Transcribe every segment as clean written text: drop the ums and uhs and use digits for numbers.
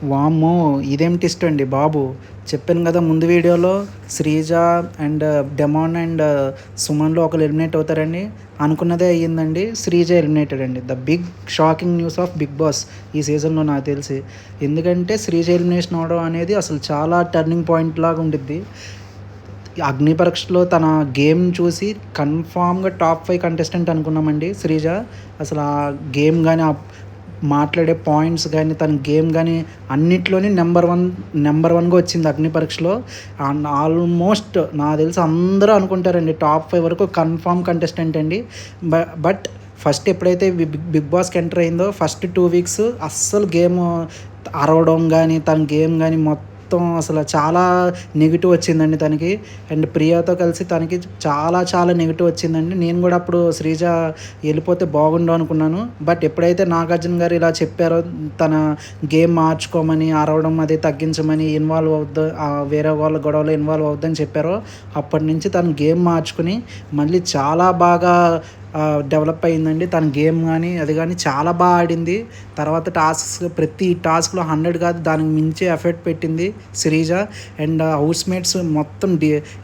వామ్మో! ఇదేం ట్విస్ట్ అండి బాబు! చెప్పాను గదా ముందు వీడియోలో శ్రీజ అండ్ డెమాన్ అండ్ సుమన్‌లో ఒకళ్ళు ఎలిమినేట్ అవుతారని. అనుకున్నదే అయ్యిందండి. శ్రీజ ఎలిమినేటెడ్ అండి. The big shocking news of 'Bigg Boss' ఈ సీజన్‌లో నాకు తెలిసి. ఎందుకంటే శ్రీజ ఎలిమినేషన్ అవ్వడం అనేది అసలు చాలా టర్నింగ్ పాయింట్ లాగా ఉండిద్ది. అగ్ని పరీక్షలో తన గేమ్ చూసి కన్ఫామ్‌గా టాప్ 5 కంటెస్టెంట్ అనుకున్నామండి శ్రీజ. అసలు ఆ గేమ్ గాని, మాట్లాడే పాయింట్స్ గానీ, తన గేమ్ గానీ అన్నిట్లోని నెంబర్ వన్‌గా వచ్చింది అగ్ని పరీక్షలో. అండ్ ఆల్మోస్ట్ నాకు తెలిసి అందరూ అనుకుంటారండి టాప్ 5 వరకు కన్ఫర్మ్ కంటెస్టెంట్ అండి. బట్ ఫస్ట్ ఎప్పుడైతే బిగ్ బాస్‌కి ఎంటర్ అయిందో ఫస్ట్ 2 వీక్స్ అస్సలు గేమ్ అరవడం గానీ, తన గేమ్ గానీ మొత్తం అసలు చాలా నెగెటివ్ వచ్చిందండి తనకి. అండ్ ప్రియాతో కలిసి తనకి చాలా నెగెటివ్ వచ్చిందండి. నేను గూడా అప్పుడు శ్రీజ వెళ్ళిపోతే బాగుండు అనుకున్నాను. బట్ ఎప్పుడైతే నాగార్జున గారు ఇలా చెప్పారో తన గేమ్ మార్చుకోమని, అరవడం అది తగ్గించమని, ఇన్వాల్వ్ అవ్వద్దు, వేరే వాళ్ళ గొడవలో ఇన్వాల్వ్ అవ్వద్దని చెప్పారో అప్పటి నుంచి తను గేమ్ మార్చుకుని మళ్ళీ చాలా బాగా డెవలప్ అయిందండి. తన గేమ్ గానీ, అది గానీ చాలా ఆడింది. తర్వాత ప్రతి టాస్క్‌లో 100 కాదు దానికి మించి ఎఫర్ట్ పెట్టింది శ్రీజ. అండ్ హౌస్ మేట్స్ మొత్తం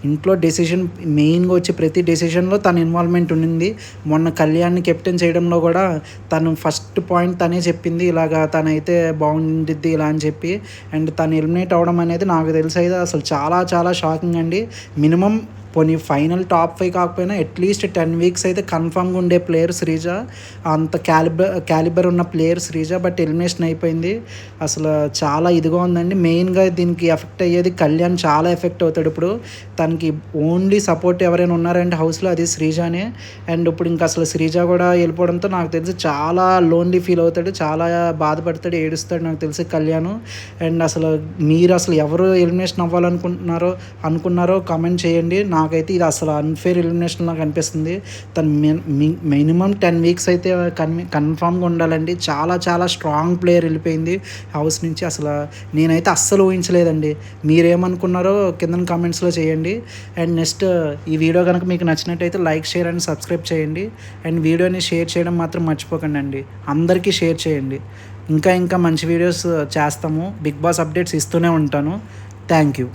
ఇంట్లో డెసిషన్ మెయిన్‌గా వచ్చే ప్రతి డెసిషన్‌లో తన ఇన్వాల్వ్‌మెంట్ ఉండింది. మొన్న కళ్యాణ్‌ని కెప్టెన్ చేయడంలో కూడా తను ఫస్ట్ పాయింట్ తనే చెప్పింది. ఇలాగా తనైతే బాగుండిద్ది ఇలా అని చెప్పి. అండ్ తను ఎలిమినేట్ అవ్వడం అనేది నాకు తెలిసైతే అసలు చాలా షాకింగ్ అండి. మినిమమ్ పోనీ ఫైనల్ టాప్ 5 కాకపోయినా అట్లీస్ట్ 10 వీక్స్ అయితే కన్ఫామ్‌గా ఉండే ప్లేయర్ శ్రీజ. అంత క్యాలిబర్ ఉన్న ప్లేయర్ శ్రీజ. బట్ ఎలిమినేషన్ అయిపోయింది. అసలు చాలా ఇదిగా ఉందండి. మెయిన్‌గా దీనికి ఎఫెక్ట్ అయ్యేది కళ్యాణ్ చాలా ఎఫెక్ట్ అవుతాడు ఇప్పుడు. తనకి ఓన్లీ సపోర్ట్ ఎవరైనా ఉన్నారంటే హౌస్‌లో అది శ్రీజనే. అండ్ ఇప్పుడు ఇంకా అసలు శ్రీజ కూడా వెళ్ళిపోవడంతో నాకు తెలిసి చాలా లోన్లీ ఫీల్ అవుతాడు. చాలా బాధపడతాడు, ఏడుస్తాడు నాకు తెలిసి కళ్యాణ్. అండ్ మీరు అసలు ఎవరు ఎలిమినేషన్ అనుకున్నారో కామెంట్ చేయండి. నాకైతే ఇది అసలు అన్‌ఫెయిర్ ఎలిమినేషన్ లాగా అనిపిస్తుంది. తను మినిమమ్ 10 వీక్స్ అయితే కన్ఫామ్‌గా ఉండాలండి. చాలా స్ట్రాంగ్ ప్లేయర్ వెళ్ళిపోయింది హౌస్ నుంచి. నేనైతే అస్సలు ఊహించలేదండి. మీరేమనుకున్నారో కిందన కామెంట్స్‌లో చేయండి. అండ్ నెక్స్ట్ ఈ వీడియో కనుక మీకు నచ్చినట్టయితే లైక్, షేర్ అండ్ సబ్స్క్రైబ్ చేయండి. అండ్ వీడియోని షేర్ చేయడం మాత్రం మర్చిపోకండి అండి. అందరికీ షేర్ చేయండి. ఇంకా మంచి వీడియోస్ చేస్తాము. బిగ్ బాస్ అప్డేట్స్ ఇస్తూనే ఉంటాను. Thank you.